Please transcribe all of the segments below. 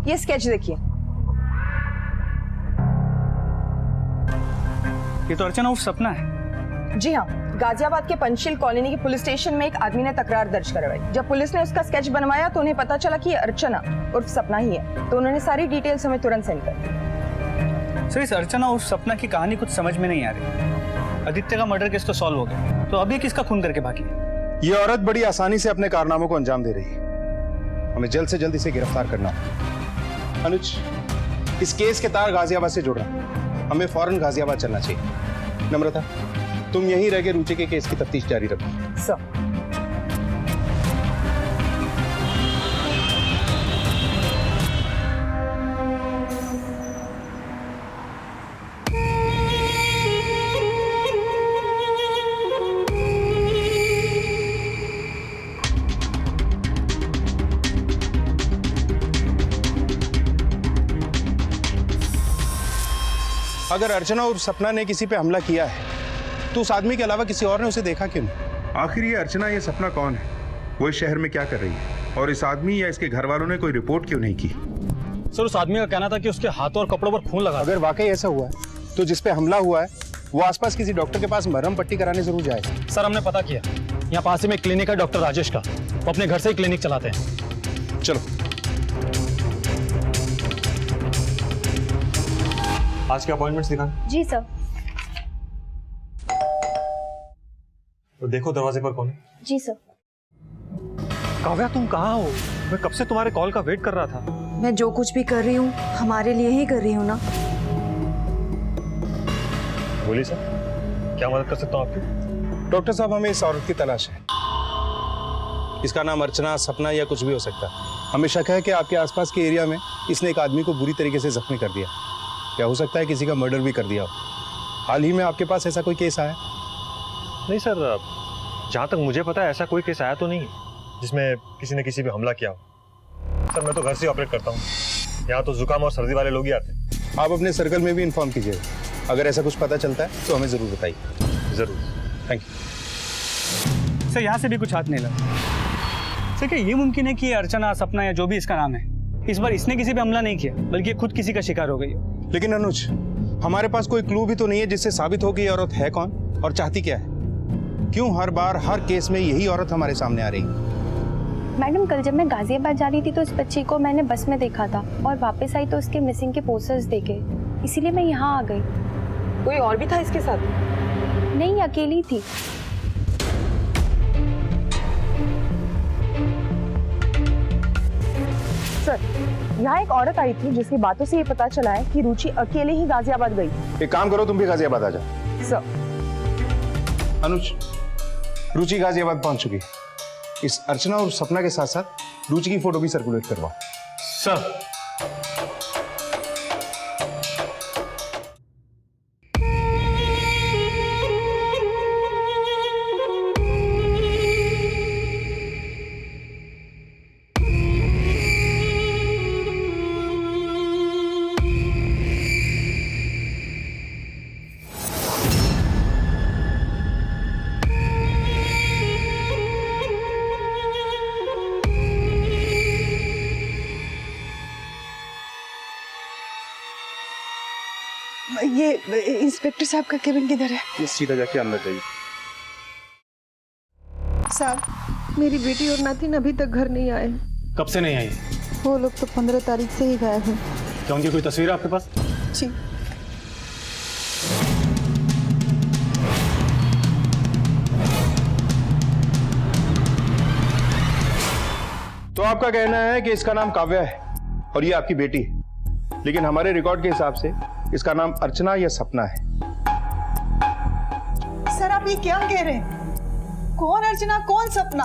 ये स्केच देखिए। ये तो अर्चना उर्फ सपना है। जी हाँ, गाजियाबाद के पंचशील कॉलोनी के पुलिस स्टेशन में एक आदमी ने तकरार दर्ज करवाई। जब पुलिस ने उसका स्केच बनवाया तो उन्हें पता चला कि ये अर्चना उर्फ सपना ही है, तो उन्होंने सारी डिटेल्स हमें तुरंत सेंड कर दी। सर, इस अर्चना उर्फ सपना की कहानी कुछ समझ में नहीं आ रही। आदित्य का मर्डर केस तो सॉल्व हो गया, तो अब ये किसका खून करके भागी? ये औरत बड़ी आसानी से अपने कारनामों को अंजाम दे रही है। हमें जल्द से जल्द इसे गिरफ्तार करना होगा। अनुज, इस केस के तार गाजियाबाद से जुड़ रहे हैं। हमें फौरन गाजियाबाद चलना चाहिए। नम्रता, तुम यहीं रह के रुचि के केस की तफ्तीश जारी रखो। सर। अगर अर्चना और सपना ने किसी पे हमला किया है तो उस आदमी के अलावा किसी और ने उसे देखा क्यों नहीं? आखिर ये अर्चना या सपना कौन है? वो इस शहर में क्या कर रही है? और इस आदमी या इसके घर वालों ने कोई रिपोर्ट क्यों नहीं की? सर, उस आदमी का कहना था कि उसके हाथों और कपड़ों पर खून लगा। अगर वाकई ऐसा हुआ है तो जिस पे हमला हुआ है वो आसपास किसी डॉक्टर के पास मरहम पट्टी कराने जरूर जाएगा। सर, हमने पता किया, यहाँ पास ही में क्लिनिक है डॉक्टर राजेश का। वो अपने घर से ही क्लिनिक चलाते हैं। चलो। आज के अपॉइंटमेंट्स दिखाएं। जी सर। तो देखो दरवाजे पर कौन है। जी सर। काव्या, तुम कहाँ हो? मैं कब से तुम्हारे कॉल का वेट कर रहा था। मैं जो कुछ भी कर रही हूँ हमारे लिए ही कर रही हूँ ना। बोलिए सर, क्या मदद कर सकता हूँ आपकी? डॉक्टर साहब, हमें इस औरत की तलाश है। इसका नाम अर्चना, सपना या कुछ भी हो सकता है। हमें शक है कि आपके आसपास के एरिया में इसने एक आदमी को बुरी तरीके से जख्मी कर दिया। क्या हो सकता है किसी का मर्डर भी कर दिया हो? हाल ही में आपके पास ऐसा कोई केस आया? नहीं सर, जहाँ तक मुझे पता है ऐसा कोई केस आया तो नहीं जिसमें किसी ने किसी पे हमला किया हो। सर, मैं तो घर से ऑपरेट करता हूँ। यहाँ तो जुकाम और सर्दी वाले लोग ही आते हैं। आप अपने सर्कल में भी इन्फॉर्म कीजिएगा। अगर ऐसा कुछ पता चलता है तो हमें जरूर बताइए। जरूर। Thank you. सर, यहाँ से भी कुछ हाथ नहीं लगा। सर, क्या ये मुमकिन है कि ये अर्चना, सपना या जो भी इसका नाम है, इस बार इसने किसी पे हमला नहीं किया बल्कि ये खुद किसी का शिकार हो गई हो? लेकिन अनुज, हमारे पास कोई क्लू भी तो नहीं है जिससे साबित हो कि ये औरत है कौन और चाहती क्या है। क्यों हर बार हर केस में यही औरत हमारे सामने आ रही है? मैडम, कल जब मैं गाजियाबाद जा रही थी तो इस बच्ची को मैंने बस में देखा था और वापस आई तो उसके मिसिंग के पोस्टर्स देखे, इसीलिए मैं यहाँ आ गई। कोई और भी था इसके साथ? नहीं, अकेली थी। सर, यहाँ एक औरत आई थी जिसकी बातों से ये पता चला है कि रुचि अकेले ही गाजियाबाद गई। एक काम करो, तुम भी गाजियाबाद आ जाओ। सर। अनुज, रुचि गाजियाबाद पहुंच चुकी है। इस अर्चना और सपना के साथ साथ रुचि की फोटो भी सर्कुलेट करवाओ। सर, ये इंस्पेक्टर साहब का केबिन किधर है? ये सीधा जाके अंदर जाइए। साहब, मेरी बेटी और नातिन अभी तक घर नहीं आए। कब से नहीं आई? वो लोग तो 15 तारीख से ही गायब हैं। क्या उनकी कोई तस्वीर है आपके पास? जी। तो आपका कहना है कि इसका नाम काव्या है और ये आपकी बेटी है, लेकिन हमारे रिकॉर्ड के हिसाब से इसका नाम अर्चना या सपना है। सर, आप ये क्या कह रहे हैं? कौन अर्चना, कौन सपना?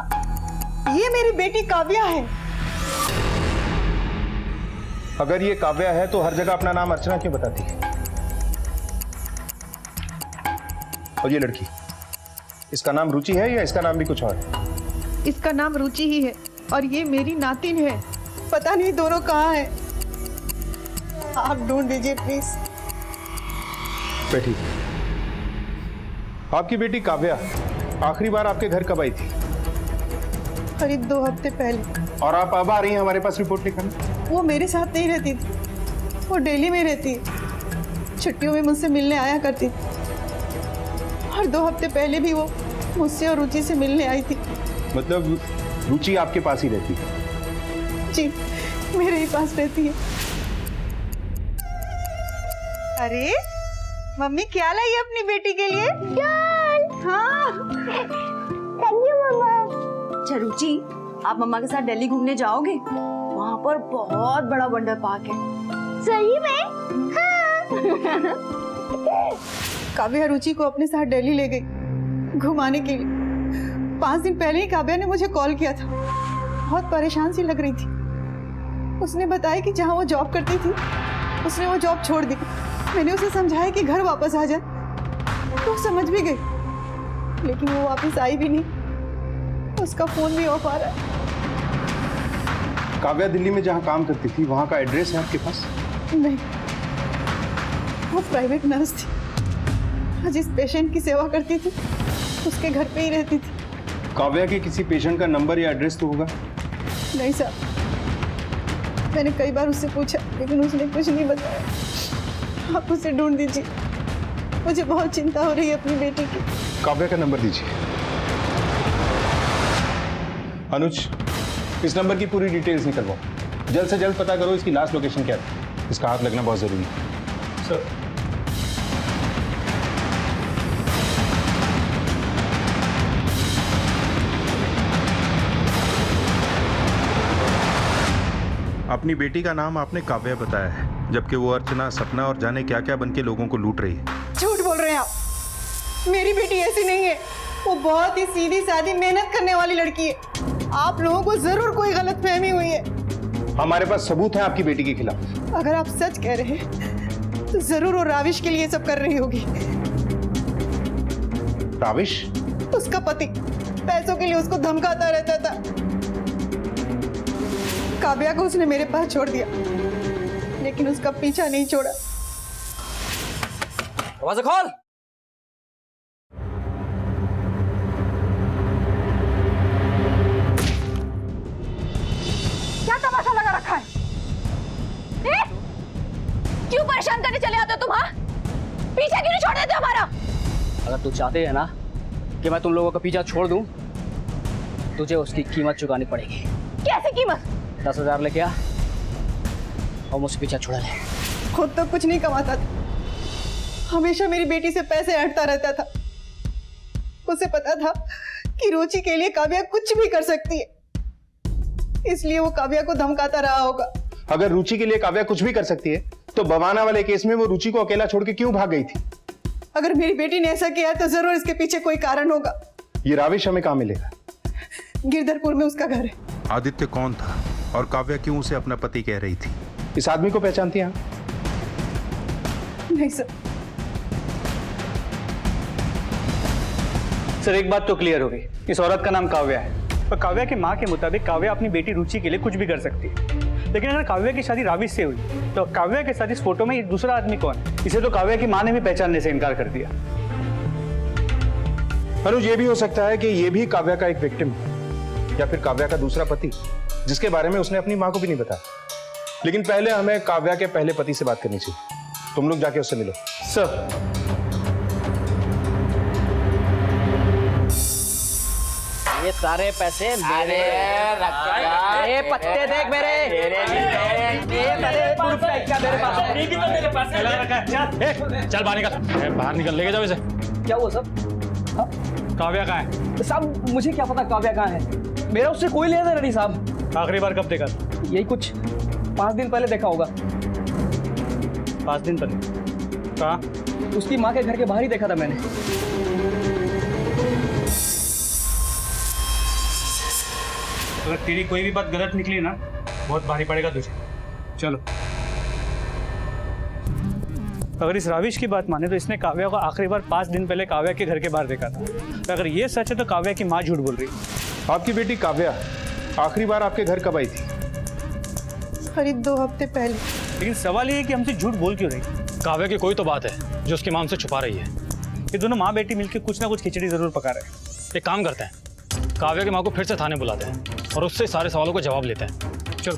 ये मेरी बेटी काव्या है। अगर ये काव्या है तो हर जगह अपना नाम अर्चना क्यों बताती है? और ये लड़की, इसका नाम रुचि है या इसका नाम भी कुछ और है? इसका नाम रुचि ही है और ये मेरी नातिन है। पता नहीं दोनों कहाँ हैं। आप ढूंढ दीजिए प्लीज। बैठी। आपकी बेटी काव्या आखिरी बार आपके घर कब आई थी? करीब 2 हफ्ते पहले। और आप अब आ रही हैं हमारे पास रिपोर्ट लिखने? वो मेरे साथ नहीं रहती थी, वो दिल्ली में रहती है। छुट्टियों में मुझसे मिलने आया करती थी और 2 हफ्ते पहले भी वो मुझसे और रुचि से मिलने आई थी। मतलब रुचि आपके पास ही रहती है? जी, मेरे ही पास रहती है। अरे मम्मी क्या लाई है अपनी बेटी के लिए? हाँ थैंक यू मम्मा। अच्छा रुचि, आप मम्मा के साथ दिल्ली घूमने जाओगे? वहाँ पर बहुत बड़ा वंडर पार्क है। सही में? हाँ। काव्या रुचि को अपने साथ दिल्ली ले गई घुमाने के लिए। 5 दिन पहले ही काव्या ने मुझे कॉल किया था, बहुत परेशान सी लग रही थी। उसने बताया कि जहाँ वो जॉब करती थी उसने वो जॉब छोड़ दी। मैंने उसे समझाया कि घर वापस आ जाए, तो वो समझ भी गई, लेकिन वो वापस आई भी नहीं। उसका फोन भी ऑफ आ रहा है। काव्या दिल्ली में जहाँ काम करती थी वहाँ का एड्रेस है आपके पास? नहीं, वो प्राइवेट नर्स थी, जिस पेशेंट की सेवा करती थी उसके घर पे ही रहती थी। काव्या के किसी पेशेंट का नंबर या एड्रेस तो होगा? नहीं सर, मैंने कई बार उससे पूछा लेकिन उसने कुछ नहीं बताया। आप उसे ढूंढ दीजिए, मुझे बहुत चिंता हो रही है अपनी बेटी की। काव्या का नंबर दीजिए। अनुज, इस नंबर की पूरी डिटेल्स निकलवाओ। जल्द से जल्द पता करो इसकी लास्ट लोकेशन क्या है। इसका हाथ लगना बहुत जरूरी है। सर, अपनी बेटी का नाम आपने काव्या बताया है, जबकि वो अर्चना, सपना और जाने क्या क्या बन के लोगों को लूट रही है। झूठ बोल रहे हैं आप, मेरी बेटी ऐसी नहीं है। वो बहुत ही सीधी सादी मेहनत करने वाली लड़की है। आप लोगों को जरूर कोई गलतफहमी हुई है। हमारे पास सबूत है आपकी बेटी के खिलाफ। अगर आप सच कह रहे हैं तो जरूर वो राविश के लिए सब कर रही होगी। राविश? उसका पति पैसों के लिए उसको धमकाता रहता था। काव्या को उसने मेरे पास छोड़ दिया, लेकिन उसका पीछा नहीं छोड़ा। दरवाजा खोल। क्या तमाशा लगा रखा है? क्यों परेशान करने चले आते हो तुम? हाँ, पीछा क्यों नहीं छोड़ देते हमारा? अगर तू चाहते है ना कि मैं तुम लोगों का पीछा छोड़ दूं, तुझे उसकी कीमत चुकानी पड़ेगी। कैसी कीमत? 10,000 लेके आ और मुझसे पीछा छुड़ा ले। खुद तो कुछ नहीं कमाता था, हमेशा मेरी बेटी से पैसे ऐंठता रहता था। उसे पता था कि रुचि के लिए काव्या कुछ भी कर सकती है, इसलिए वो काव्या को धमकाता रहा होगा। अगर रुचि के लिए काव्या कुछ भी कर सकती है तो बवाना वाले केस में वो रुचि को अकेला छोड़ के क्यों भाग गई थी? अगर मेरी बेटी ने ऐसा किया है तो जरूर इसके पीछे कोई कारण होगा। ये राविश हमें कहाँ मिलेगा? गिरधरपुर में उसका घर है। आदित्य कौन था और काव्या क्यों उसे अपना पति कह रही थी? इस आदमी को पहचानती हैं आप? नहीं सर। सर एक बात तो क्लियर हो गई, इस औरत का नाम काव्या है और काव्या की माँ के मुताबिक काव्या अपनी बेटी रुचि के लिए कुछ भी कर सकती है। लेकिन अगर काव्या की शादी राविश से हुई तो काव्या के साथ इस फोटो में ये दूसरा आदमी कौन है? इसे तो काव्या की माँ ने भी पहचानने से इनकार कर दिया। अनुज, ये भी हो सकता है कि ये भी काव्या का एक विक्टिम है या फिर काव्या का दूसरा पति, जिसके बारे में उसने अपनी माँ को भी नहीं बताया। लेकिन पहले हमें काव्या के पहले पति से बात करनी चाहिए। तुम लोग जाके उससे मिलो। सर, ये सारे पैसे मेरे। ये पत्ते देख मेरे। चल बाहर निकल, बाहर निकल, लेके जाओ इसे। क्या हुआ सब? काव्या कहाँ है? साहब मुझे क्या पता काव्या कहाँ है, मेरा उससे कोई लेना देना नहीं साहब। आखिरी बार कब देखा था? यही कुछ 5 दिन पहले देखा होगा। 5 दिन पहले? कहाँ? उसकी माँ के घर के बाहर ही देखा था मैंने। अगर तेरी कोई भी बात गलत निकली ना, बहुत भारी पड़ेगा तुझे। चलो। अगर इस राविश की बात माने तो इसने काव्या को आखिरी बार 5 दिन पहले काव्या के घर के बाहर देखा था। तो अगर ये सच है तो काव्या की माँ झूठ बोल रही है। आपकी बेटी काव्या आखिरी बार आपके घर कब आई थी? करीब 2 हफ्ते पहले। लेकिन सवाल ये है कि हमसे झूठ बोल क्यों रही? काव्या की कोई तो बात है जो उसकी माँ हमसे छुपा रही है। ये दोनों माँ बेटी मिलकर कुछ ना कुछ खिचड़ी जरूर पका रहे हैं। एक काम करते हैं, काव्या की माँ को फिर से थाने बुलाते हैं और उससे सारे सवालों का जवाब लेते हैं। चलो।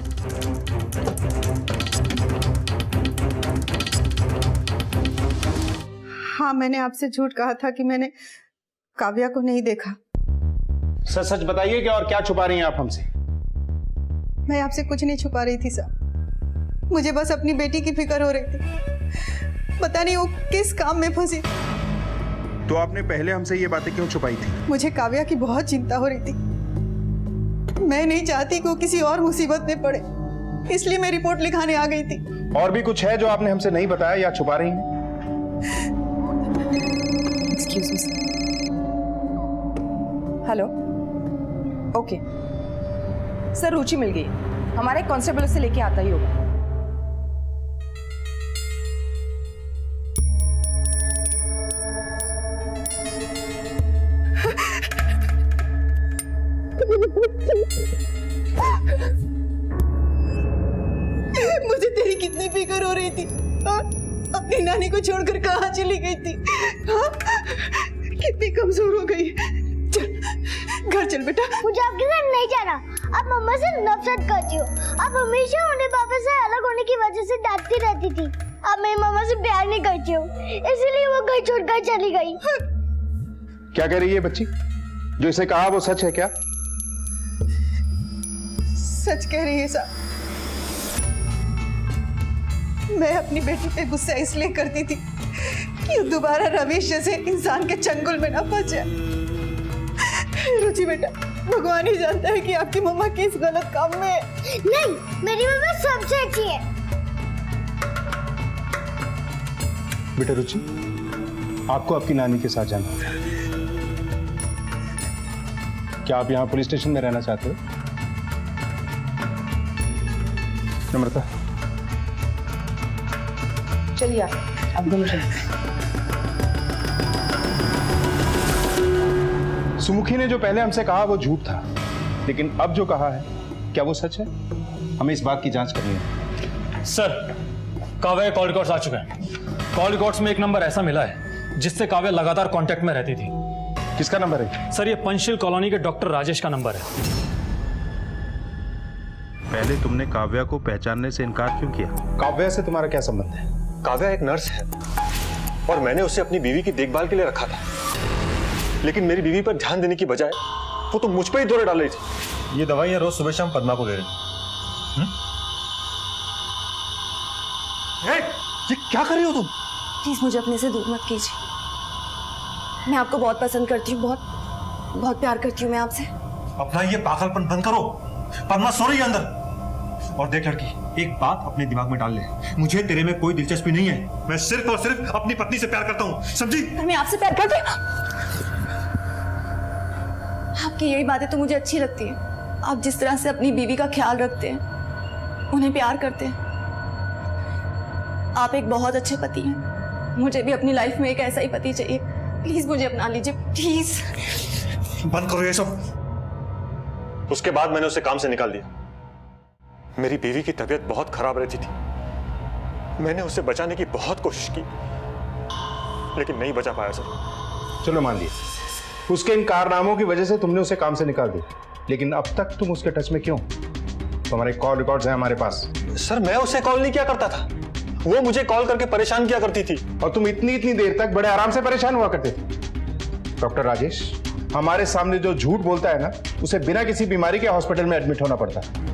हाँ, मैंने आपसे झूठ कहा था कि मैंने काव्या को नहीं देखा। सच सच बताइए कि और क्या छुपा रही हैं आप हमसे? मैं आपसे कुछ नहीं छुपा रही थी सर, मुझे बस अपनी बेटी की फिक्र हो रही थी। पता नहीं वो किस काम में फंसी। तो आपने पहले हमसे ये बातें क्यों छुपाई थी? मुझे काव्या की बहुत चिंता हो रही थी। मैं नहीं चाहती कि वो किसी और मुसीबत में पड़े, इसलिए मैं रिपोर्ट लिखाने आ गई थी। और भी कुछ है जो आपने हमसे नहीं बताया या छुपा रही हैं? Excuse me. Hello, okay sir, Ruchi मिल गई। हमारा एक कांस्टेबल उसे लेके आता ही होगा। मुझे तेरी कितनी फिक्र हो रही थी। हाँ? अपनी नानी को छोड़कर कहाँ चली गई थी? हाँ? कितनी कमजोर हो गई। चल घर चल बेटा। मुझे आपके साथ नहीं जाना। आप मम्मा से नफरत करती हो। आप हमेशा उन्हें पापा से अलग होने की वजह से डांटती रहती थी। आप मेरी मम्मा से प्यार नहीं करती हो, इसलिए वो घर छोड़कर चली गई। क्या कह रही है बच्ची? जो इसे कहा वो सच है क्या? सच कह रही है साहब। मैं अपनी बेटी पे गुस्सा इसलिए करती थी कि दोबारा रमेश जैसे इंसान के चंगुल में ना फंस जाए। रुचि बेटा, भगवान ही जानता है कि आपकी मम्मा किस गलत काम में है। नहीं, मेरी मम्मा सबसे अच्छी है। बेटा रुचि, आपको आपकी नानी के साथ जाना होगा। क्या आप यहाँ पुलिस स्टेशन में रहना चाहते हो? नम्रता, चलिए आप दोनों चलिए। सुमुखी ने जो पहले हमसे कहा वो झूठ था, लेकिन अब जो कहा है क्या वो सच है? हमें इस बात की जांच करनी है। सर, काव्या कॉल रिकॉर्ड्स आ चुके हैं। कॉल रिकॉर्ड्स में एक नंबर ऐसा मिला है जिससे काव्या लगातार कांटेक्ट में रहती थी। किसका नंबर है? सर, ये पंचशील कॉलोनी के डॉक्टर राजेश का नंबर है। पहले तुमने काव्या को पहचानने से इनकार क्यों किया? काव्या से तुम्हारा क्या संबंध है? काव्या एक नर्स है और मैंने उसे अपनी बीवी की देखभाल के लिए रखा था, लेकिन मेरी बीवी पर ध्यान देने की बजाय वो तो मुझ पर ही दौरे डाल रही थी। ये दवाइयां रोज सुबह शाम पद्मा को दे रही। ये क्या कर रही हो तुम? प्लीज मुझे अपने से दूर मत कीजिए। मैं आपको बहुत पसंद करती हूँ, बहुत बहुत प्यार करती हूँ मैं आपसे। अपना ये पागलपन बंद करो। पद्मा सो रही है अंदर। और देख लड़की, एक बात अपने दिमाग में डाल ले, मुझे तेरे में कोई दिलचस्पी नहीं है। मैं सिर्फ और सिर्फ अपनी पत्नी से प्यार करता हूँ, समझी? मैं आपसे प्यार करती हूँ। आपकी यही बातें तो मुझे अच्छी लगती है। आप जिस तरह से अपनी बीवी का ख्याल रखते हैं, उन्हें प्यार करते हैं। आप एक बहुत अच्छे पति हैं। मुझे भी अपनी लाइफ में एक ऐसा ही पति चाहिए। प्लीज मुझे अपना लीजिए, प्लीज। बंद करो ये सब। उसके बाद मैंने उसे काम से निकाल दिया। मेरी बीवी की तबीयत बहुत खराब रहती थी। मैंने उसे बचाने की बहुत कोशिश की, लेकिन नहीं बचा पाया सर। चलो मान लिया, उसके इन कारनामों की वजह से तुमने उसे काम से निकाल दिया, लेकिन अब तक तुम उसके टच में क्यों? तुम्हारे कॉल रिकॉर्ड्स हैं हमारे पास। सर, मैं उसे कॉल नहीं किया करता था, वो मुझे कॉल करके परेशान किया करती थी। और तुम इतनी इतनी देर तक बड़े आराम से परेशान हुआ करते थे। डॉक्टर राजेश हमारे सामने जो झूठ बोलता है ना, उसे बिना किसी बीमारी के हॉस्पिटल में एडमिट होना पड़ता है।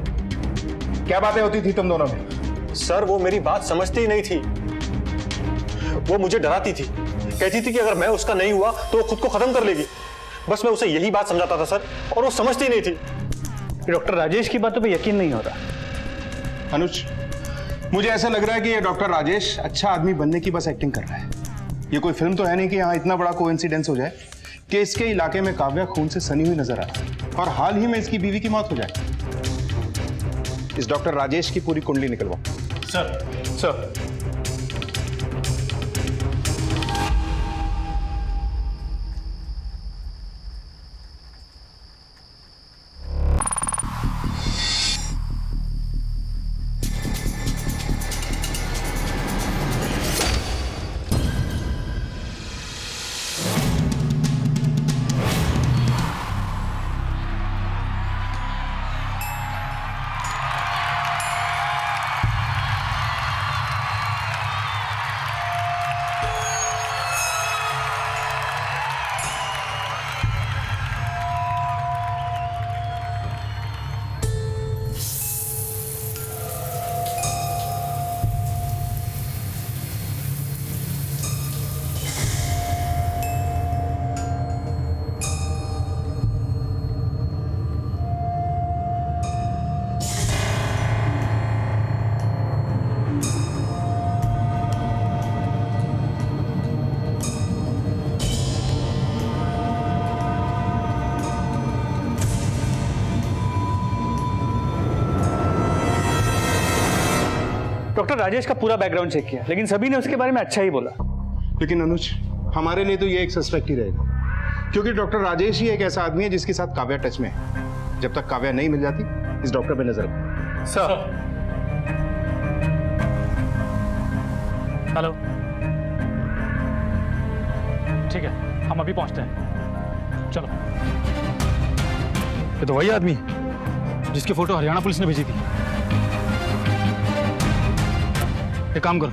क्या बातें होती थी तुम दोनों में? सर, वो मेरी बात समझती ही नहीं थी। वो मुझे डराती थी, कहती थी कि अगर मैं उसका नहीं हुआ तो वो खुद को खत्म कर लेगी। बस मैं उसे यही बात समझाता था सर, और वो समझती नहीं थी। डॉक्टर राजेश की बातों पे यकीन नहीं हो रहा। अनुज, मुझे ऐसा लग रहा है कि ये डॉक्टर राजेश अच्छा आदमी बनने की बस एक्टिंग कर रहा है। ये कोई फिल्म तो है नहीं कि यहाँ इतना बड़ा कोइंसिडेंस हो जाए कि इसके इलाके में काव्या खून से सनी हुई नजर आए और हाल ही में इसकी बीवी की मौत हो जाए। इस डॉक्टर राजेश की पूरी कुंडली निकलवाओ। सर, डॉक्टर राजेश का पूरा बैकग्राउंड चेक किया, लेकिन सभी ने उसके बारे में अच्छा ही बोला। लेकिन अनुज, हमारे लिए तो ये एक सस्पेक्ट ही रहेगा, क्योंकि डॉक्टर राजेश ही एक ऐसा आदमी है जिसके साथ काव्या टच में है। जब तक काव्या नहीं मिल जाती, इस डॉक्टर पे नजर रखो। सर। हेलो, ठीक है, हम अभी पहुंचते हैं, चलो। ये तो वही आदमी है जिसकी फोटो हरियाणा पुलिस ने भेजी थी। एक काम करो,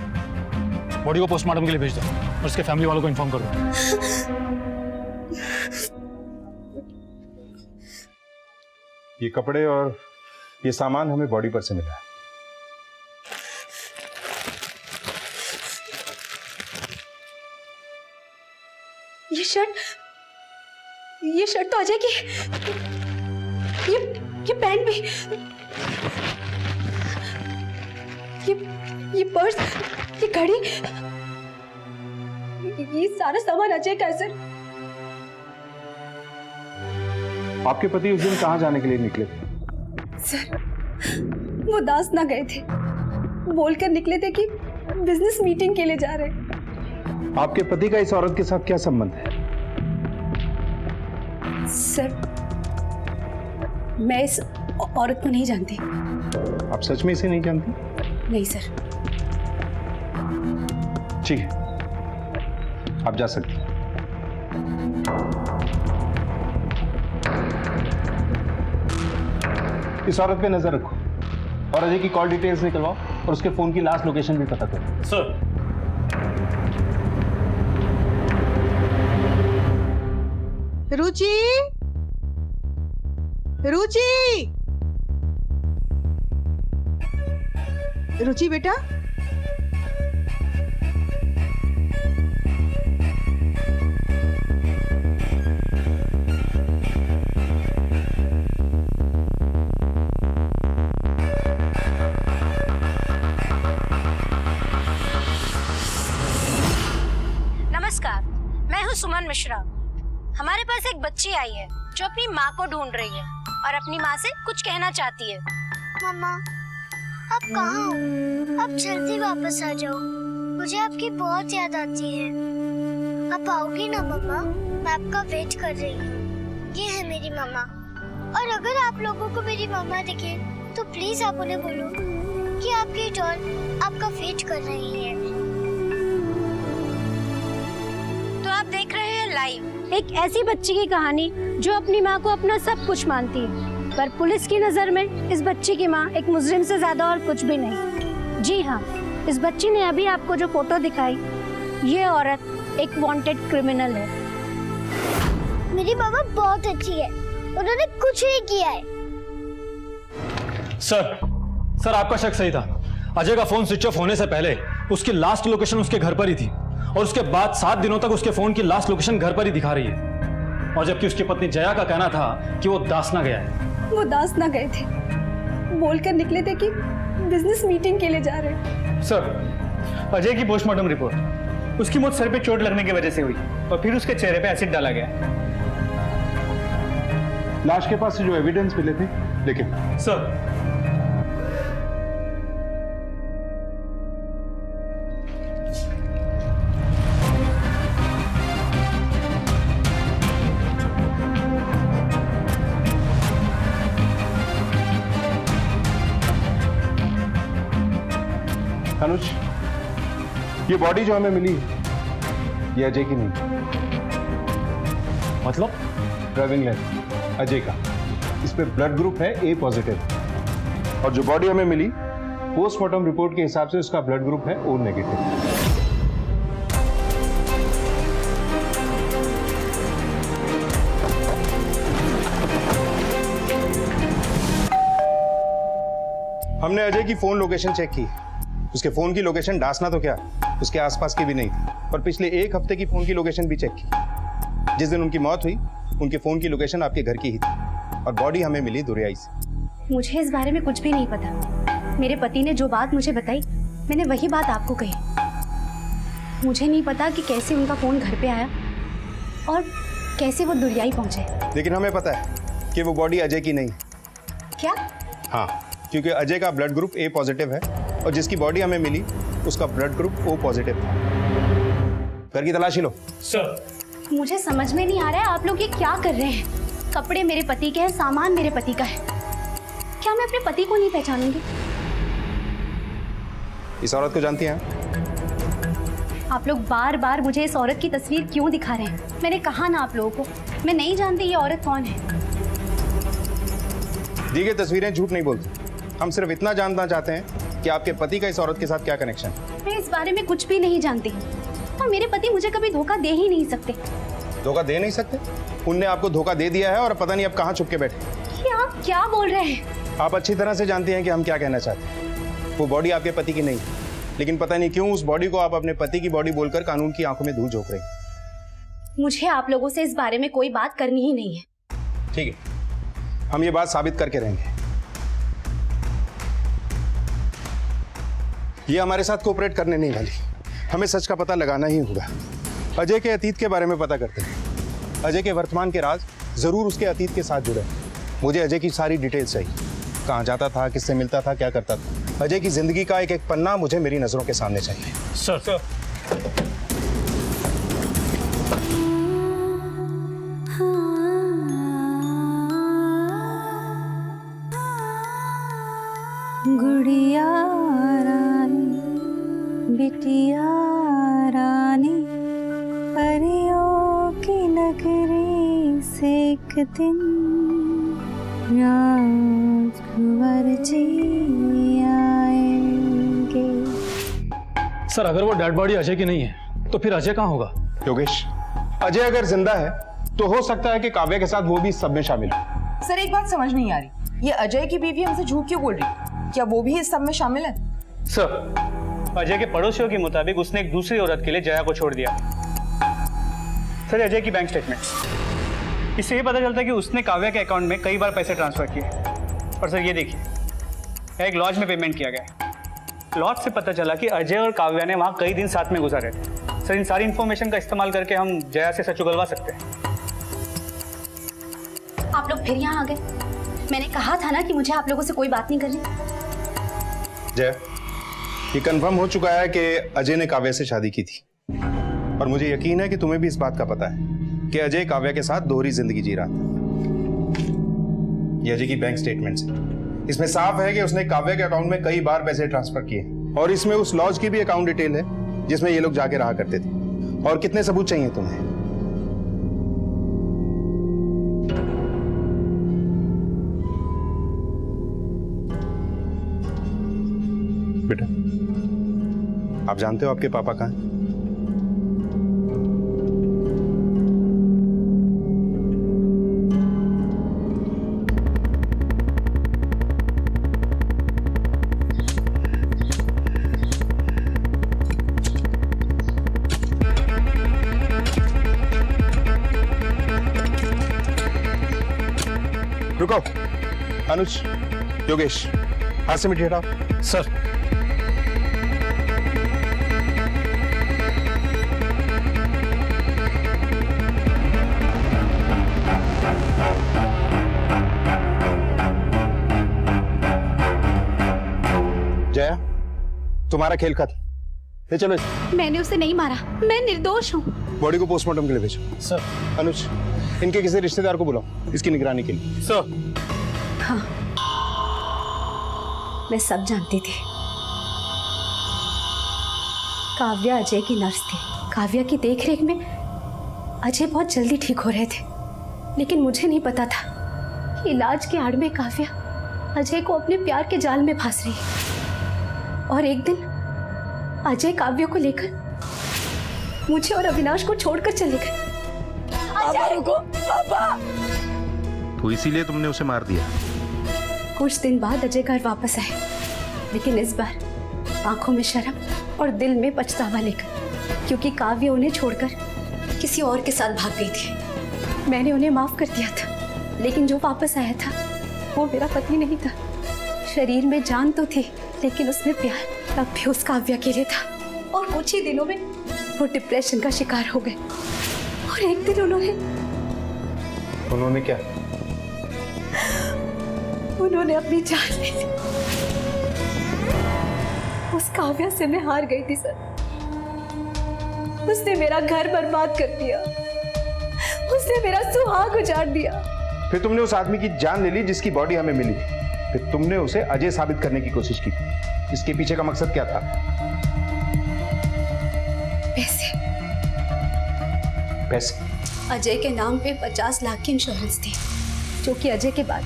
बॉडी को पोस्टमार्टम के लिए भेज दो और उसके फैमिली वालों को इन्फॉर्म कर दो। ये कपड़े और ये सामान हमें बॉडी पर से मिला है। ये शर्ट तो अजय की। ये पैंट भी। ये पर्स, ये घड़ी, ये सारा सामान अजय का है सर। आपके पति उस दिन कहाँ जाने के लिए निकले थे? सर, वो दास ना गए थे, बोलकर निकले थे कि बिजनेस मीटिंग के लिए जा रहे हैं। आपके पति का इस औरत के साथ क्या संबंध है? सर, मैं इस औरत को नहीं जानती। आप सच में इसे नहीं जानती? नहीं सर। ठीक है, आप जा सकती हैं। इस औरत पे नजर रखो और अजय की कॉल डिटेल्स निकलवाओ और उसके फोन की लास्ट लोकेशन भी पता करो। सर। रुचि, रुचि, रुचि बेटा, नमस्कार, मैं हूँ सुमन मिश्रा। हमारे पास एक बच्ची आई है जो अपनी माँ को ढूंढ रही है और अपनी माँ से कुछ कहना चाहती है। मम्मा, आप कहाँ हो? आप जल्दी वापस आ जाओ, मुझे आपकी बहुत याद आती है। आप आओगी ना मम्मा? मैं आपका वेट कर रही हूँ। ये है मेरी मम्मा, और अगर आप लोगों को मेरी मम्मा दिखे तो प्लीज आप उन्हें बोलो कि आपकी डॉल आपका वेट कर रही है। तो आप देख रहे हैं लाइव एक ऐसी बच्ची की कहानी जो अपनी माँ को अपना सब कुछ मानती है, पर पुलिस की नजर में इस बच्ची की माँ एक मुजरिम से ज्यादा और कुछ भी नहीं। जी हाँ, इस बच्ची ने अभी आपको जो फोटो दिखाई, ये औरत एक वांटेड क्रिमिनल है। मेरी मामा बहुत अच्छी है, उन्होंने कुछ नहीं किया है। सर, आपका शक सही था। अजय का फोन स्विच ऑफ होने से पहले उसकी लास्ट लोकेशन उसके घर पर ही थी और उसके बाद 7 दिनों तक उसके फोन की लास्ट लोकेशन घर पर ही दिखा रही है। और जबकि उसकी पत्नी जया का कहना था कि वो दासना गया है। वो दासना गए थे, बोलकर निकले थे कि बिजनेस मीटिंग के लिए जा रहे हैं। सर, अजय की पोस्टमार्टम रिपोर्ट, उसकी मौत सर पे चोट लगने की वजह से हुई और फिर उसके चेहरे पे एसिड डाला गया। लाश के पास से जो एविडेंस मिले थे, लेकिन सर, अनुज, ये बॉडी जो हमें मिली ये अजय की नहीं। मतलब? ड्राइविंग लाइसेंस अजय का, इस पे ब्लड ग्रुप है ए पॉजिटिव, और जो बॉडी हमें मिली पोस्टमार्टम रिपोर्ट के हिसाब से उसका ब्लड ग्रुप है ओ नेगेटिव। हमने अजय की फोन लोकेशन चेक की, उसके फोन की लोकेशन डासना तो क्या उसके आसपास की भी नहीं थी, और पिछले 1 हफ्ते की फोन की लोकेशन भी चेक की। जिस दिन उनकी मौत हुई उनके फोन की लोकेशन आपके घर की ही थी, और बॉडी हमें मिली दुरियाई से। मुझे इस बारे में कुछ भी नहीं पता। मेरे पति ने जो बात मुझे बताई, मैंने वही बात आपको कही। मुझे नहीं पता कि कैसे उनका फोन घर पे आया और कैसे वो दुरियाई पहुंचे। लेकिन हमें पता है कि वो बॉडी अजय की नहीं। क्या? हाँ, क्योंकि अजय का ब्लड ग्रुप ए पॉजिटिव है और जिसकी बॉडी हमें मिली उसका ब्लड ग्रुप O पॉजिटिव था। घर की तलाशी लो। सर, मुझे समझ में नहीं आ रहा है आप लोग ये क्या कर रहे हैं। कपड़े मेरे पति के हैं, सामान मेरे पति का है, क्या मैं अपने पति को नहीं पहचानूंगी? इस औरत को जानती हैं? आप लोग बार बार मुझे इस औरत की तस्वीर क्यों दिखा रहे हैं? मैंने कहा ना आप लोगों को, मैं नहीं जानती ये औरत कौन है। दी गई तस्वीरें झूठ नहीं बोलती। हम सिर्फ इतना जानना चाहते हैं कि आपके पति का इस औरत के साथ क्या कनेक्शन है। मैं इस बारे में कुछ भी नहीं जानती और मेरे पति मुझे कभी धोखा दे ही नहीं सकते। धोखा दे नहीं सकते? उनने आपको धोखा दे दिया है और पता नहीं अब कहाँ छुप के बैठे। ये आप क्या बोल रहे हैं? आप अच्छी तरह से जानती हैं कि हम क्या कहना चाहते हैं। वो बॉडी आपके पति की नहीं है, लेकिन पता नहीं क्यों उस बॉडी को आप अपने पति की बॉडी बोलकर कानून की आंखों में धूल झोंक रही हैं। मुझे आप लोगों से इस बारे में कोई बात करनी ही नहीं है। ठीक है, हम ये बात साबित करके रहेंगे। ये हमारे साथ कोऑपरेट करने नहीं वाली। हमें सच का पता लगाना ही होगा। अजय के अतीत के बारे में पता करते हैं। अजय के वर्तमान के राज जरूर उसके अतीत के साथ जुड़े। मुझे अजय की सारी डिटेल्स चाहिए। कहाँ जाता था, किससे मिलता था, क्या करता था। अजय की जिंदगी का एक एक पन्ना मुझे मेरी नजरों के सामने चाहिए। सर, गुड़िया रानी, बिटिया रानी, परियों की नगरी से एक दिन राजकुंवर जी आएंगे। सर, अगर वो डेड बॉडी अजय की नहीं है तो फिर अजय कहाँ होगा? योगेश, अजय अगर जिंदा है तो हो सकता है कि काव्या के साथ वो भी इस सब में शामिल हो। सर, एक बात समझ नहीं आ रही, ये अजय की बीवी हमसे झूठ क्यों बोल रही? क्या वो भी इस सब में शामिल है? सर, अजय के पड़ोसियों के मुताबिक उसने एक दूसरी औरत के लिए जया को छोड़ दिया। सर, अजय की बैंक स्टेटमेंट्स, इससे ये पता चलता है कि उसने काव्या के अकाउंट में कई बार पैसे ट्रांसफर किए। और सर ये देखिए, एक लॉज में पेमेंट किया गया। लॉज से पता चला कि अजय और काव्या ने वहाँ कई दिन साथ में गुजारे थे। सर, इन सारी इंफॉर्मेशन का इस्तेमाल करके हम जया से सच उगलवा सकते हैं। आप लोग फिर यहाँ आ गए। मैंने कहा था ना कि मुझे आप लोगों से कोई बात नहीं करनी। जय, ये कंफर्म हो चुका है कि अजय ने काव्या से शादी की थी और मुझे यकीन है कि तुम्हें भी इस बात का पता है कि अजय काव्या के साथ दोहरी जिंदगी जी रहा था। ये अजय की बैंक स्टेटमेंट्स है। इसमें साफ है कि उसने काव्या के अकाउंट में कई बार पैसे ट्रांसफर किए और इसमें उस लॉज की भी अकाउंट डिटेल है जिसमें ये लोग जाके रहा करते थे। और कितने सबूत चाहिए तुम्हें? बेटा, आप जानते हो आपके पापा कहाँ हैं? रुको, अनुज, योगेश, हाथ से मिट्टी हटाओ। सर, जया, तुम्हारा खेल खत्म। ले चलो इसे। मैंने उसे नहीं मारा, मैं निर्दोष हूँ। बॉडी को पोस्टमार्टम के लिए भेजो। सर, अनुज, इनके किसी रिश्तेदार को बुलाओ इसकी निगरानी के लिए। सर, हाँ, मैं सब जानती थी। काव्या अजय की नर्स थी। काव्या की देखरेख में अजय बहुत जल्दी ठीक हो रहे थे, लेकिन मुझे नहीं पता था कि इलाज के आड़ में काव्या अजय को अपने प्यार के जाल में फंस रही है। और एक दिन अजय काव्या को लेकर मुझे और अविनाश को छोड़कर चले गए। तो इसीलिए तुमने उसे मार दिया? कुछ दिन बाद अजय घर वापस आए, लेकिन इस बार आंखों में शर्म और दिल में पछतावा लेकर, क्योंकि काव्या उन्हें छोड़कर किसी और के साथ भाग गई थी। मैंने उन्हें माफ कर दिया था, लेकिन जो वापस आया था वो मेरा पति नहीं था। शरीर में जान तो थी, लेकिन उसमें प्यार अब भी उस काव्या के लिए था। और कुछ ही दिनों में वो डिप्रेशन का शिकार हो गए और एक दिन उन्होंने क्या? उन्होंने अपनी जान ले ली। उस काव्या से मैं हार गई थी सर। उसने मेरा घर बर्बाद कर दिया, उसने मेरा सुहाग उजाड़ दिया। फिर तुमने उस आदमी की जान ले ली जिसकी बॉडी हमें मिली थी। फिर तुमने उसे अजय साबित करने की कोशिश की। इसके पीछे का मकसद क्या था? पैसे। पैसे? अजय के नाम पे 50 लाख की इंश्योरेंस थी, जो कि अजय के बाद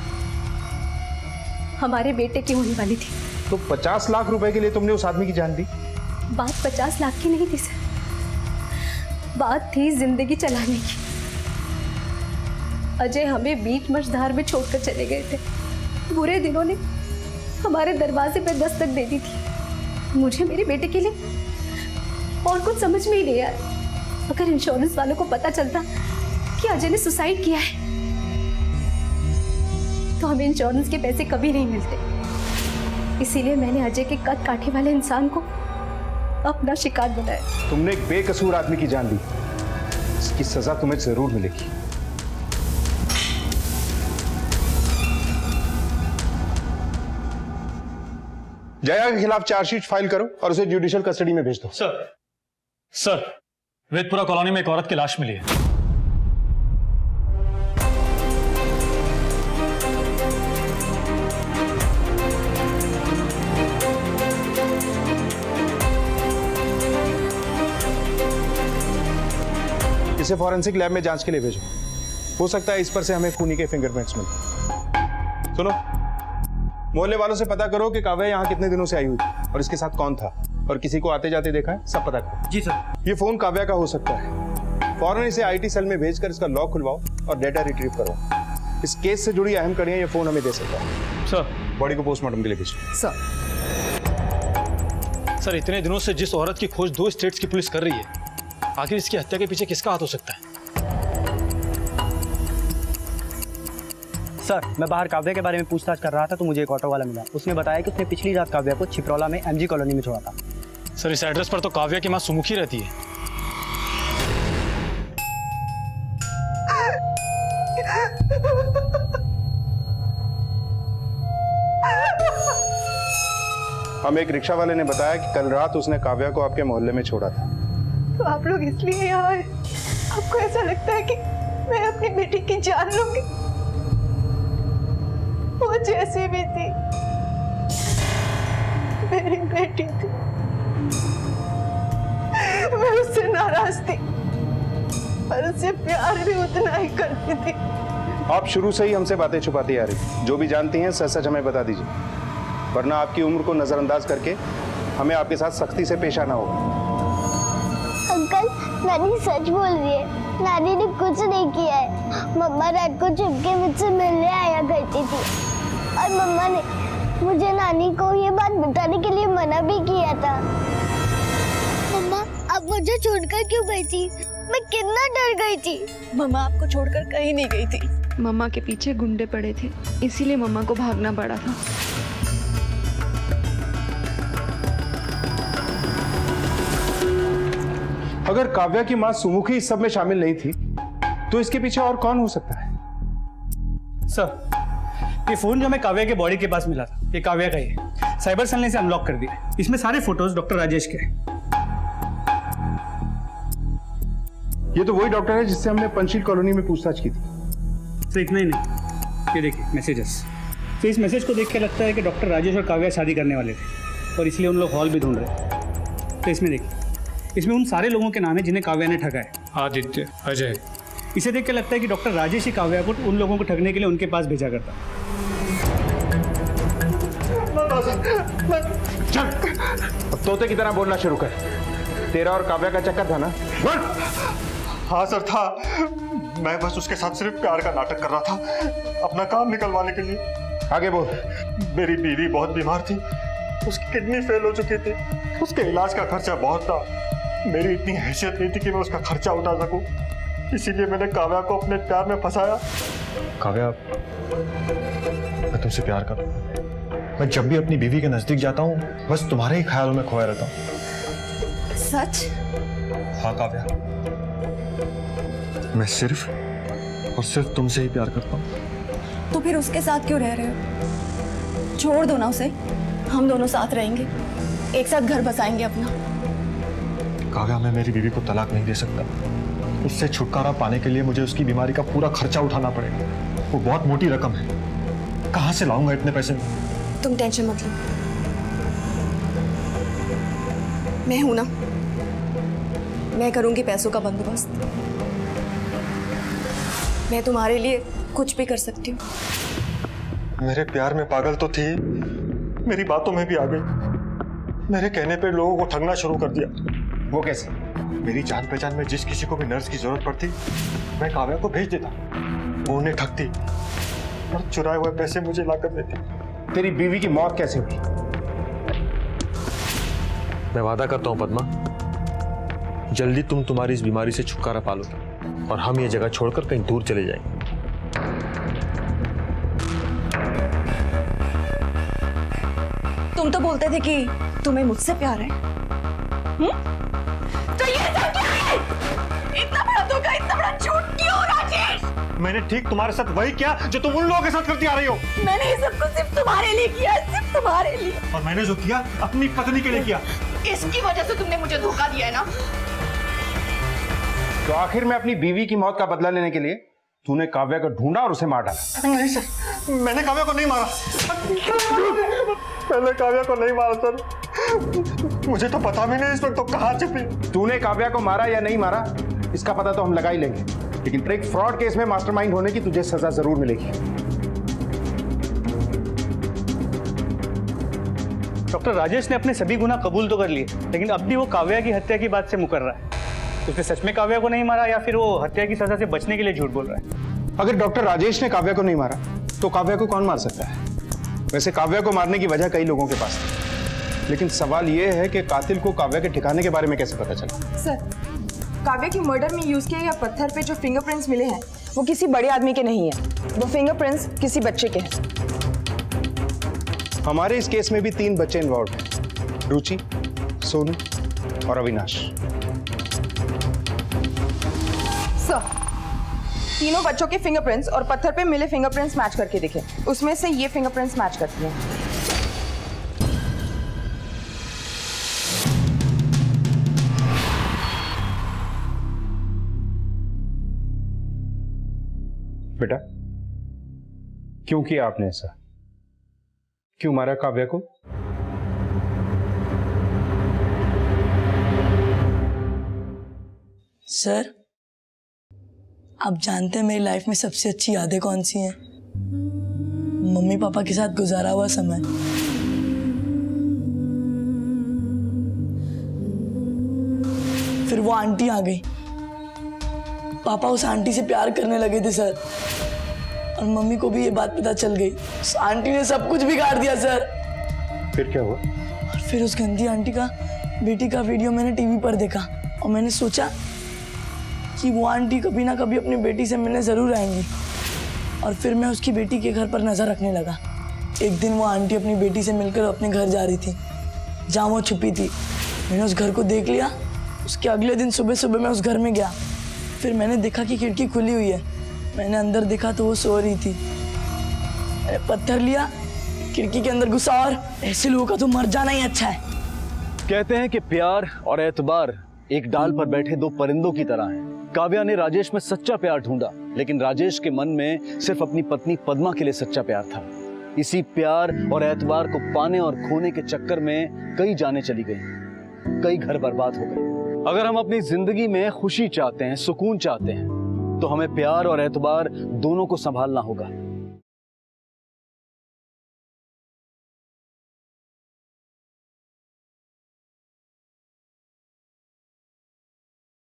हमारे बेटे की होने वाली थी। तो 50 लाख रुपए के लिए तुमने उस आदमी की जान दी? बात 50 लाख की नहीं थी सर, बात थी जिंदगी चलाने की। अजय हमें बीच मझधार में छोड़कर चले गए थे। बुरे दिनों ने हमारे दरवाजे पर दस्तक दे दी थी। मुझे मेरे बेटे के लिए और कुछ समझ में ही नहीं आया। अगर इंश्योरेंस वालों को पता चलता कि अजय ने सुसाइड किया है तो हमें इंश्योरेंस के पैसे कभी नहीं मिलते। इसीलिए मैंने अजय के कद काटे वाले इंसान को अपना शिकार बनाया। तुमने एक बेकसूर आदमी की जान ली, इसकी सजा तुम्हें जरूर मिलेगी। जया के खिलाफ चार्जशीट फाइल करो और उसे जुडिशियल कस्टडी में भेज दो। सर, वेदपुरा कॉलोनी में एक औरत की लाश मिली है। इसे फॉरेंसिक लैब में जांच के लिए भेजो। हो सकता है इस पर से हमें खूनी के फिंगरप्रिंट्स मिले। सुनो, मोहल्ले वालों से पता करो कि काव्या यहाँ कितने दिनों से आई हुई थी और इसके साथ कौन था और किसी को आते जाते देखा है, सब पता करो। जी सर। ये फोन काव्या का हो सकता है। फौरन इसे आईटी सेल में भेजकर इसका लॉक खुलवाओ और डेटा रिट्रीव करो। इस केस से जुड़ी अहम कड़ियां ये फोन हमें दे सकता है। सर, बॉडी को पोस्टमार्टम के लिए भेजो। सर, इतने दिनों से जिस औरत की खोज 2 स्टेट्स की पुलिस कर रही है, आखिर इसकी हत्या के पीछे किसका हाथ हो सकता है? सर, मैं बाहर काव्या के बारे में पूछताछ कर रहा था तो मुझे एक ऑटो वाला मिला। उसने बताया कि उसने पिछली रात काव्या को छिपरौला में एमजी कॉलोनी में छोड़ा था। सर, इस एड्रेस पर तो काव्या की मां सुमुखी रहती है। हमें एक रिक्शा वाले ने बताया कि कल रात उसने काव्या को आपके मोहल्ले में छोड़ा था। तो आप लोग इसलिए यहाँ आए? आपको ऐसा लगता है कि मैं अपनी बेटी की जान लूंगी? वो जैसी भी थी मेरी बेटी थी। मैं उससे नाराज थी पर उससे प्यार भी उतना ही करती थी। आप शुरू से ही हमसे बातें छुपाती आ रही। जो भी जानती हैं सच सच हमें बता दीजिए, वरना आपकी उम्र को नजरअंदाज करके हमें आपके साथ सख्ती से पेश आना होगा। अंकल, नानी सच बोल रही है। नानी ने कुछ नहीं किया है। मम्मा रात को चुपके मुझसे मिलने आया करती थी और मम्मा ने मुझे नानी को ये बात बताने के लिए मना भी किया था। मम्मा, अब मुझे छोड़कर क्यों गई थी? मैं कितना डर गई थी। मम्मा आपको छोड़कर कहीं नहीं गई थी। मम्मा के पीछे गुंडे पड़े थे, इसीलिए मम्मा को भागना पड़ा था। अगर काव्या की मां सुमुखी इस सब में शामिल नहीं थी तो इसके पीछे और कौन हो सकता है? सर, ये फोन जो हमें काव्या के बॉडी के पास मिला था, ये काव्या का ही है। साइबर सेल ने इसे अनलॉक कर दिया। इसमें सारे फोटोज डॉक्टर राजेश के हैं। ये तो वही डॉक्टर है जिससे हमने पंचशील कॉलोनी में पूछताछ की थी। तो इतना ही नहीं, ये देखिए मैसेजेस। तो इस मैसेज को देख के लगता है कि डॉक्टर राजेश और काव्या शादी करने वाले थे और इसलिए उन लोग हॉल भी ढूंढ रहे थे। तो इसमें देखिए, इसमें उन सारे लोगों के नाम है जिन्हें काव्या ने ठगा है। आदित्य, अजय। इसे देख के लगता है कि डॉक्टर राजेश ही काव्या को उन लोगों को ठगने के लिए उनके पास भेजा करता। चल, अब तोते की तरह बोलना शुरू कर। तेरा और काव्या का चक्कर था ना? हाँ सर, था। मैं बस उसके साथ सिर्फ प्यार का नाटक कर रहा था, अपना काम निकलवाने के लिए। आगे बोल। मेरी बीवी बहुत बीमार थी, उसकी किडनी फेल हो चुकी थी, उसके इलाज का खर्चा बहुत था। मेरी इतनी हैसियत नहीं थी कि मैं उसका खर्चा उठा सकूं, इसीलिए मैंने काव्या को अपने प्यार में फंसाया। काव्या, मैं तुमसे प्यार करता हूं। मैं जब भी अपनी बीवी के नजदीक जाता हूं बस तुम्हारे ही ख्यालों में खोया रहता हूं। सच? हाँ काव्या, मैं सिर्फ और सिर्फ तुमसे ही प्यार करता हूं। तो फिर उसके साथ क्यों रह रहे हो? छोड़ दो ना उसे, हम दोनों साथ रहेंगे। एक साथ घर बसाएंगे अपना। काव्या, मैं मेरी बीवी को तलाक नहीं दे सकता। उससे छुटकारा पाने के लिए मुझे उसकी बीमारी का पूरा खर्चा उठाना पड़ेगा। वो बहुत मोटी रकम है, कहां से लाऊंगा इतने पैसे? तुम टेंशन मत लो, मैं हूं ना, मैं करूंगी पैसों का बंदोबस्त। मैं तुम्हारे लिए कुछ भी कर सकती हूँ। मेरे प्यार में पागल तो थी, मेरी बातों में भी आ गई। मेरे कहने पे लोगों को ठगना शुरू कर दिया। वो कैसे? मेरी जान पहचान में जिस किसी को भी नर्स की जरूरत पड़ती, मैं काव्या को भेज देता। वो उन्हें ठगती और चुराए हुए पैसे मुझे लाकर देती। तेरी बीवी की मौत कैसे हुई? मैं वादा करता हूं पद्मा, जल्दी तुम तुम्हारी इस बीमारी से छुटकारा पालोगे और हम ये जगह छोड़कर कहीं दूर चले जाएंगे। तुम तो बोलते थे कि तुम्हें मुझसे प्यार है। तो ये सब क्या है? इतना बड़ा धोखा, इतना बड़ा झूठ क्यों राजेश? मैंने ठीक तुम्हारे साथ वही किया जो तुम उन लोगों के साथ करती आ रही हो। मैंने ये सब कुछ सिर्फ तुम्हारे लिए किया, सिर्फ तुम्हारे लिए। और मैंने जो किया अपनी पत्नी के लिए किया। इसकी वजह से तुमने मुझे धोखा दिया है ना? तो आखिर में अपनी बीवी की मौत का बदला लेने के लिए तूने काव्या को ढूंढा और उसे मार डाला। नहीं सर, मैंने काव्या को नहीं मारा। मैंने काव्या को नहीं मारा सर। मुझे तो पता भी नहीं इस वक्त तो कहाँ छिपी। तूने काव्या को मारा या नहीं मारा इसका पता तो हम लगा ही लेंगे, लेकिन एक फ्रॉड केस में मास्टरमाइंड होने की तुझे सजा जरूर मिलेगी। डॉक्टर राजेश ने अपने सभी गुनाह कबूल तो कर लिए, लेकिन अब भी वो काव्या की हत्या की बात से मुकर रहा है। उसने सच में काव्या को नहीं मारा या फिर वो हत्या की सजा से बचने के लिए झूठ बोल रहा है? अगर डॉक्टर राजेश ने काव्या को नहीं मारा तो काव्या को कौन मार सकता है? वैसे काव्या को मारने की वजह कई लोगों के पास थी, लेकिन सवाल यह है कि कातिल को काव्या के ठिकाने के बारे में कैसे पता चला? सर, काव्या की मर्डर में यूज किए या पत्थर पे जो फिंगरप्रिंट्स मिले हैं वो किसी बड़े आदमी के नहीं है, वो फिंगरप्रिंट्स किसी बच्चे के हैं। हमारे इस केस में भी 3 बच्चे इन्वॉल्व हैं, रुचि, सोनू और अविनाश। सर, तीनों बच्चों के फिंगरप्रिंट्स और पत्थर पे मिले फिंगरप्रिंट्स मैच करके देखें, उसमें से ये फिंगरप्रिंट्स मैच करती हैं। बेटा, क्यों किया आपने ऐसा? क्यों मारा काव्या को? सर, आप जानते हैं मेरी लाइफ में सबसे अच्छी यादें कौन सी हैं? मम्मी पापा के साथ गुजारा हुआ समय। फिर वो आंटी आ गई, पापा उस आंटी से प्यार करने लगे थे सर, और मम्मी को भी ये बात पता चल गई। उस आंटी ने सब कुछ बिगाड़ दिया सर। फिर क्या हुआ? और फिर उस गंदी आंटी का बेटी का वीडियो मैंने टीवी पर देखा और मैंने सोचा कि वो आंटी कभी ना कभी अपनी बेटी से मिलने ज़रूर आएंगी, और फिर मैं उसकी बेटी के घर पर नज़र रखने लगा। एक दिन वो आंटी अपनी बेटी से मिलकर अपने घर जा रही थी जहाँ वो छुपी थी। मैंने उस घर को देख लिया। उसके अगले दिन सुबह सुबह मैं उस घर में गया। फिर मैंने देखा कि खिड़की खुली हुई है। मैंने अंदर देखा तो वो सो रही थी। मैंने पत्थर लिया, खिड़की के अंदर घुसा, और ऐसे लोगों का तो मर जाना ही अच्छा है। कहते हैं कि प्यार और एतबार एक डाल पर बैठे 2 परिंदों की तरह हैं। काव्या ने राजेश में सच्चा प्यार ढूंढा, लेकिन राजेश के मन में सिर्फ अपनी पत्नी पद्मा के लिए सच्चा प्यार था। इसी प्यार और एतबार को पाने और खोने के चक्कर में कई जानें चली गई, कई घर बर्बाद हो गए। अगर हम अपनी जिंदगी में खुशी चाहते हैं, सुकून चाहते हैं, तो हमें प्यार और एतबार दोनों को संभालना होगा।